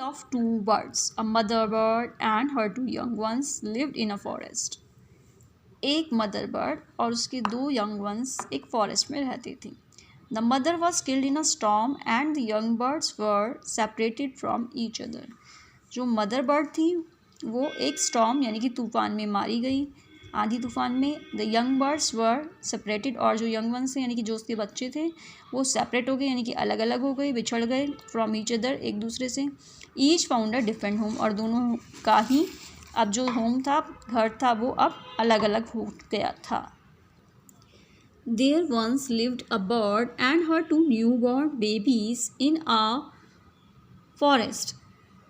of two birds, a mother bird and her two young ones lived in a forest. एक mother bird और उसके दो young ones एक forest में रहती थी. The mother was killed in a storm and the young birds were separated from each other. जो mother bird थी वो एक स्टॉर्म यानी कि तूफान में मारी गई, आंधी तूफान में. The young birds were separated, और जो यंग वंस थे यानी कि जो उसके बच्चे थे वो सेपरेट हो गए यानी कि अलग अलग हो गए, बिछड़ गए. फ्रॉम ईच अदर, एक दूसरे से. Each found a different home, और दोनों का ही अब जो होम था, घर था, वो अब अलग अलग हो गया था. There once lived a bird and her two newborn babies in a forest.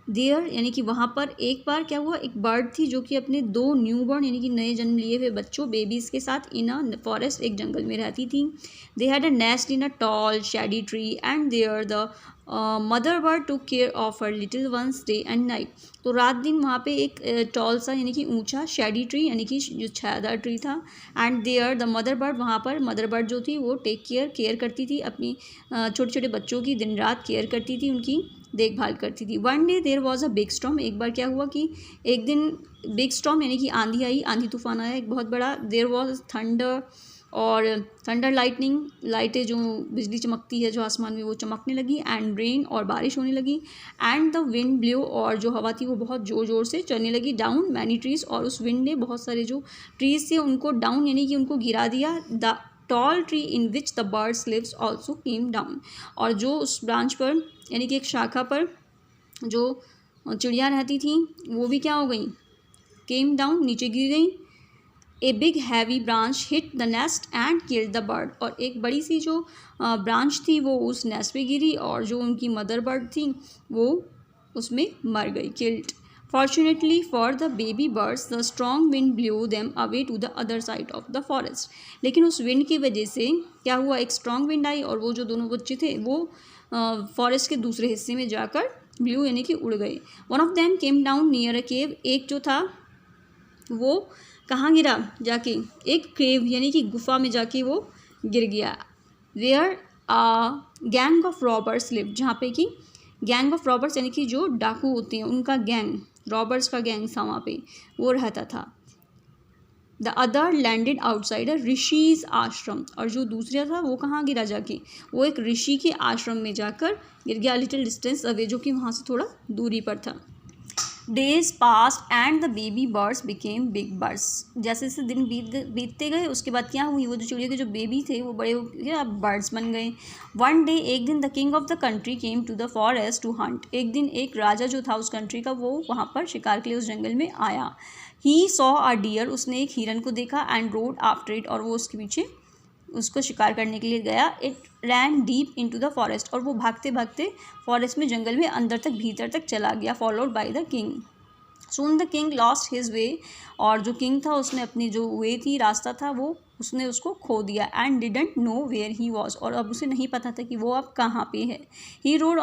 There यानी कि वहाँ पर एक बार क्या हुआ, एक बर्ड थी जो कि अपने दो न्यूबॉर्न यानी कि नए जन्म लिए हुए बच्चों बेबीज़ के साथ इन अ फॉरेस्ट, एक जंगल में रहती थी. They had a nest in a tall shady tree and there the mother bird to care of her little ones day and night. तो रात दिन वहाँ पे एक टॉल सा यानी कि ऊंचा शेडी ट्री यानी कि जो छायादार ट्री था. And there the mother bird, वहाँ पर मदर बर्ड जो थी वो केयर करती थी अपनी छोटे छोटे बच्चों की, दिन रात केयर करती थी, उनकी देखभाल करती थी. One day there was a big storm. एक बार क्या हुआ कि एक दिन बिग स्टॉर्म यानी कि आंधी आई, आंधी तूफान आया एक बहुत बड़ा. देयर वॉज थंडर, और थंडर लाइटनिंग, लाइटें जो बिजली चमकती है जो आसमान में वो चमकने लगी. एंड रेन, और बारिश होने लगी. एंड द विंड ब्लो, और जो हवा थी वो बहुत ज़ोर ज़ोर से चलने लगी. डाउन मैनी ट्रीज, और उस विंड ने बहुत सारे जो ट्रीज थे उनको डाउन यानी कि उनको गिरा दिया. The tall tree in which the birds lives also came down, और जो उस ब्रांच पर यानी कि एक शाखा पर जो चिड़िया रहती थी वो भी क्या हो गई, केम डाउन, नीचे गिर गई. A big heavy branch hit the nest and killed the bird, और एक बड़ी सी जो ब्रांच थी वो उस नेस्ट पे गिरी, और जो उनकी मदर बर्ड थी वो उसमें मर गई, killed. Fortunately for the baby birds the strong wind blew them away to the other side of the forest. लेकिन उस विंड की वजह से क्या हुआ, एक स्ट्रॉन्ग विंड आई और वो जो दोनों बच्चे थे वो फॉरेस्ट के दूसरे हिस्से में जाकर ब्लू यानी कि उड़ गए. One of them came down near a cave. एक जो था वो कहाँ गिरा, जाके एक केव यानी कि गुफा में जाके वो गिर गया. Where a gang of robbers live, जहाँ पे कि गैंग ऑफ रॉबर्स यानी कि जो डाकू होते हैं उनका गैंग, रॉबर्स का गैंग था वहाँ पे, वो रहता था. द अदर लैंडेड आउटसाइड अ ऋषिज आश्रम, और जो दूसरा था वो कहाँ गिरा, जाके वो एक ऋषि के आश्रम में जाकर गिर गया, लिटिल डिस्टेंस अवे, जो कि वहाँ से थोड़ा दूरी पर था. Days past and the baby birds became big birds. जैसे जैसे दिन बीतते गए उसके बाद क्या हुई, वो जो चिड़िया के जो बेबी थे वो बड़े हो गए, अब बर्ड्स बन गए. वन डे, एक दिन, the king of the country came to the forest to hunt. एक दिन एक राजा जो था उस कंट्री का वो वहाँ पर शिकार के लिए उस जंगल में आया. ही सॉ अ डियर, उसने एक हिरन को देखा. एंड रोड आफ्टर इट, और वो उसके पीछे उसको शिकार करने के लिए गया. It ran deep into the forest, और वो भागते भागते फॉरेस्ट में, जंगल में अंदर तक, भीतर तक चला गया. Followed by the king. Soon the king lost his way, और जो किंग था उसने अपनी जो वे थी, रास्ता था, वो उसने उसको खो दिया. And didn't know where he was, और अब उसे नहीं पता था कि वो अब कहाँ पे है. He rode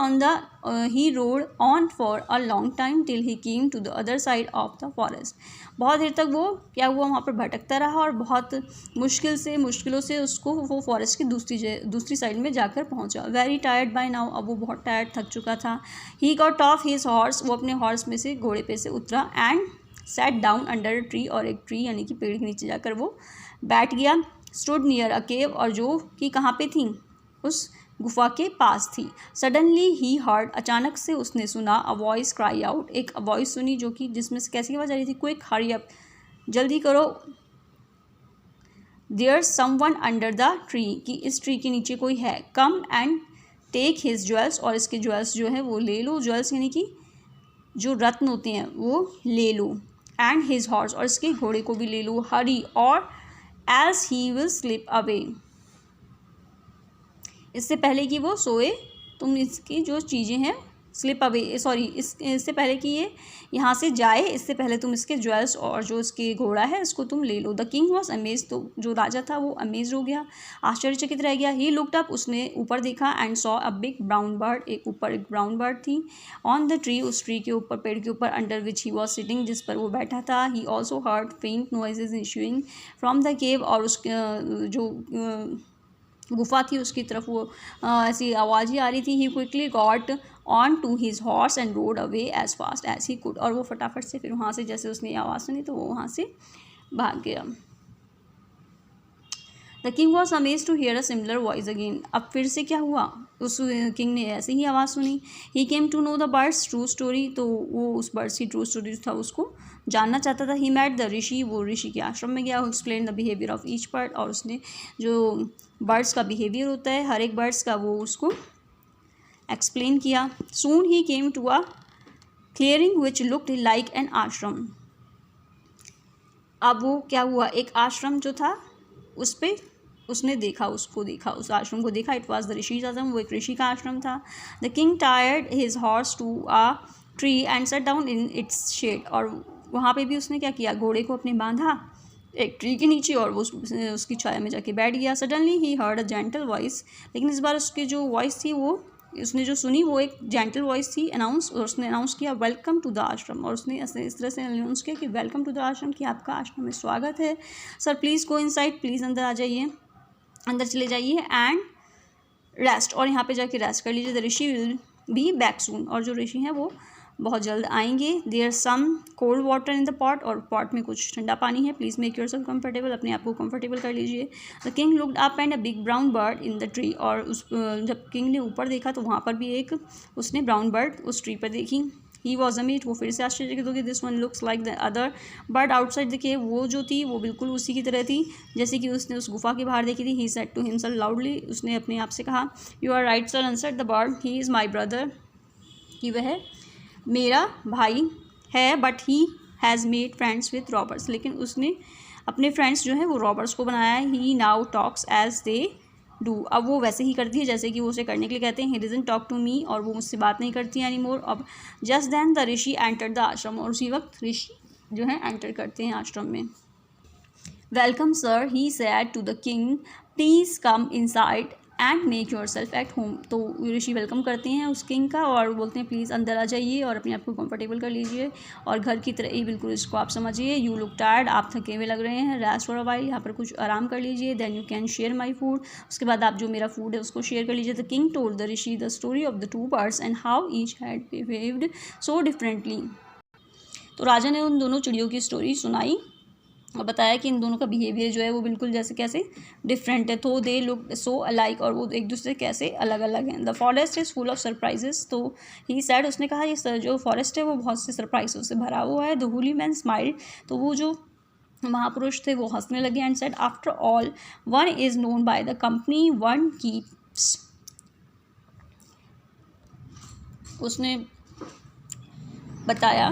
on for a long time till he came to the other side of the forest. बहुत देर तक वो क्या हुआ, वहाँ पर भटकता रहा, और बहुत मुश्किलों से उसको वो फॉरेस्ट की दूसरी साइड में जाकर पहुँचा. वेरी टायर्ड बाय नाउ, अब वो बहुत टायर्ड, थक चुका था. He got off his horse, वो अपने हॉर्स में से, घोड़े पे से उतरा. And sat down under a tree, और एक ट्री यानी कि पेड़ के नीचे जाकर वो बैठ गया. स्टूड नियर अ केव, और जो कि कहाँ पे थी, उस गुफा के पास थी. सडनली ही हर्ड, अचानक से उसने सुना, अ वॉइस क्राई आउट, एक वॉइस सुनी जो कि जिसमें से कैसी आवाज़ आ रही थी, क्विक हरी अप, जल्दी करो, there someone under the tree, कि इस ट्री के नीचे कोई है. Come and take his jewels, और इसके ज्वेल्स जो है वो ले लो. ज्वेल्स यानी कि जो रत्न होते हैं वो ले लो. एंड हिज हॉर्स, और इसके घोड़े को भी ले लो. हरी, और else he will slip away, इससे पहले कि वो सोए तुम इसकी जो चीज़ें हैं, स्लिप अवे, सॉरी, इससे पहले कि ये यहाँ से जाए, इससे पहले तुम इसके ज्वेल्स और जो इसके घोड़ा है इसको तुम ले लो. द किंग वॉज अमेज, तो जो राजा था वो अमेज हो गया, आश्चर्यचकित रह गया. ही लुक्ड अप, उसने ऊपर देखा. And saw a big brown bird, एक ब्राउन बर्ड थी. ऑन द ट्री, उस ट्री के ऊपर, पेड़ के ऊपर. Under which he was sitting, जिस पर वो बैठा था. ही ऑल्सो हर्ड फेंट noises issuing from the cave, और उस जो गुफा थी उसकी तरफ वो ऐसी आवाज़ ही आ रही थी. He quickly got on to his horse and rode away as fast as he could. और वो फटाफट से फिर वहाँ से जैसे उसने आवाज़ सुनी तो वो वहाँ से भाग गया। The king was amaze to hear a similar voice again. अब फिर से क्या हुआ, उस किंग ने ऐसे ही आवाज़ सुनी। He came to know the birds true story, तो वो उस बर्ड्स की ट्रू स्टोरी था उसको जानना चाहता था। ही मैट द ऋषि, वो ऋषि के आश्रम में गया। Explain the behaviour of each bird, और उसने जो बर्ड्स का बिहेवियर होता है हर एक बर्ड्स का वो उसको एक्सप्लेन किया। Soon he came to a clearing which looked like an ashram. अब वो क्या हुआ, एक आश्रम जो था उस पर उसने देखा, उसको देखा, उस आश्रम को देखा। इट वॉज द ऋषिज आश्रम, वो एक ऋषि का आश्रम था। The king tired his horse to a tree and set down in its shade, और वहाँ पे भी उसने क्या किया, घोड़े को अपने बांधा एक ट्री के नीचे और वो उसकी छाया में जाके बैठ गया। Suddenly he heard a gentle voice, लेकिन इस बार उसकी जो वॉइस थी वो उसने जो सुनी वो एक जेंटल वॉइस थी। अनाउंस, और उसने अनाउंस किया वेलकम टू द आश्रम, और उसने इस तरह से अनाउंस किया कि वेलकम टू द आश्रम, कि आपका आश्रम में स्वागत है। Sir please go inside, please अंदर आ जाइए, अंदर चले जाइए एंड रेस्ट, और यहाँ पे जाके रेस्ट कर लीजिए। The rishi will be back soon, और जो ऋषि हैं वो बहुत जल्द आएंगे। There some cold water in the pot, और पॉट में कुछ ठंडा पानी है। प्लीज़ मेक योरसेल्फ कंफर्टेबल, अपने आप को कंफर्टेबल कर लीजिए। The king looked up and a big brown bird in the tree, और उस जब किंग ने ऊपर देखा तो वहाँ पर भी एक उसने ब्राउन बर्ड उस ट्री पर देखी। ही वॉज अमेज्ड, वो फिर से आश्चर्यचकित हो गई। This one looks like the other bird outside the cave, वो जो थी वो बिल्कुल उसी की तरह थी जैसे कि उसने उस गुफा के बाहर देखी थी। He said to himself loudly, उसने अपने आप से कहा, you are right sir, answered the bird, he is my brother, कि वह मेरा भाई है। But he has made friends with robbers, लेकिन उसने अपने फ्रेंड्स जो हैं वो रॉबर्स को बनाया है। He now talks as they do, अब वो वैसे ही करती है जैसे कि वो उसे करने के लिए कहते हैं। He doesn't talk to me, और वो मुझसे बात नहीं करती एनी मोर। अब just then the rishi enter the ashram, और उसी वक्त ऋषि जो है एंटर करते हैं आश्रम में। Welcome sir, he said to the king, please come inside and make yourself at home, तो ऋषि वेलकम करते हैं उस किंग का और बोलते हैं प्लीज़ अंदर आ जाइए और अपने आप को कंफर्टेबल कर लीजिए, और घर की तरह ही बिल्कुल इसको आप समझिए। यू लुक टायर्ड, आप थके हुए लग रहे हैं। रेस्ट फॉर अ वाइल, यहाँ पर कुछ आराम कर लीजिए। Then you can share my food, उसके बाद आप जो मेरा फूड है उसको शेयर कर लीजिए। The king told the Rishi the story of the two birds and how each had behaved so differently, तो राजा ने उन दोनों चिड़ियों की स्टोरी सुनाई और बताया कि इन दोनों का बिहेवियर जो है वो बिल्कुल जैसे कैसे डिफरेंट है, तो दे लुक सो अलाइक, और वो एक दूसरे कैसे अलग अलग हैं। The forest is full of surprises, तो ही सैड, उसने कहा ये जो फॉरेस्ट है वो बहुत से सरप्राइजों से भरा हुआ है। द होली मैन स्माइल्ड, तो वो जो महापुरुष थे वो हंसने लगे and said after all one is known by the company one keeps, उसने बताया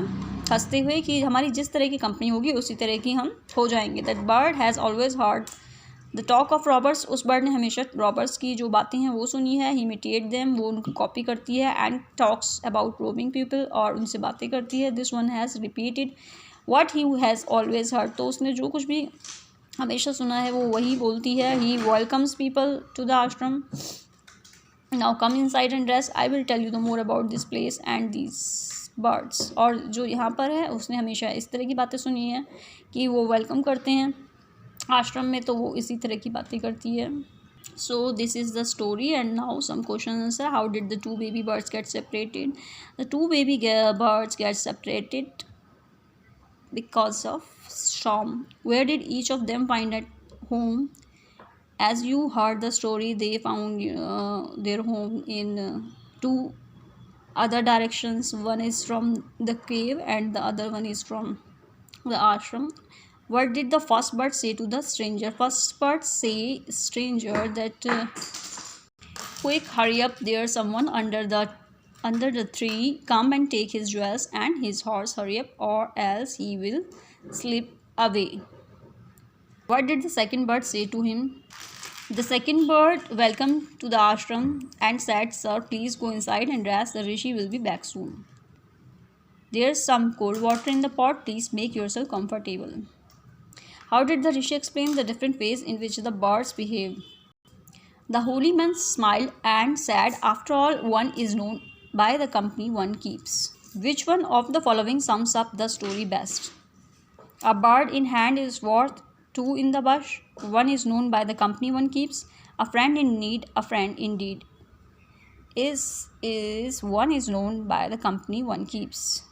हंसते हुए कि हमारी जिस तरह की कंपनी होगी उसी तरह की हम हो जाएंगे। That bird has always heard the talk of robbers, उस बर्ड ने हमेशा रॉबर्स की जो बातें हैं वो सुनी है। ही इमिटेट देम, वो उनको कॉपी करती है। And talks about roaming people, और उनसे बातें करती है। This one has repeated what he has always heard, तो उसने जो कुछ भी हमेशा सुना है वो वही बोलती है। He welcomes people to the ashram, now come inside and rest, I will tell you the more about this place and this birds, और जो यहाँ पर है उसने हमेशा इस तरह की बातें सुनी हैं कि वो वेलकम करते हैं आश्रम में, तो वो इसी तरह की बातें करती है। So this is the story and now some question answer. How did the two baby birds get separated? The two baby birds get separated because of storm. Where did each of them find at home? As you heard the story, they found their home in two other directions. One is from the cave and the other one is from the ashram. What did the first bird say to the stranger? First bird say stranger that quick, hurry up, there's someone under the tree, come and take his jewels and his horse, hurry up or else he will slip away. What did the second bird say to him? The second bird welcomed to the ashram and said, sir, please go inside and rest, the rishi will be back soon. There's some cold water in the pot, please make yourself comfortable. How did the rishi explain the different ways in which the birds behave? The holy man smiled and said, after all, one is known by the company one keeps. Which one of the following sums up the story best? A bird in hand is worth two in the bush. One is known by the company one keeps. A friend in need, a friend indeed. is one is known by the company one keeps.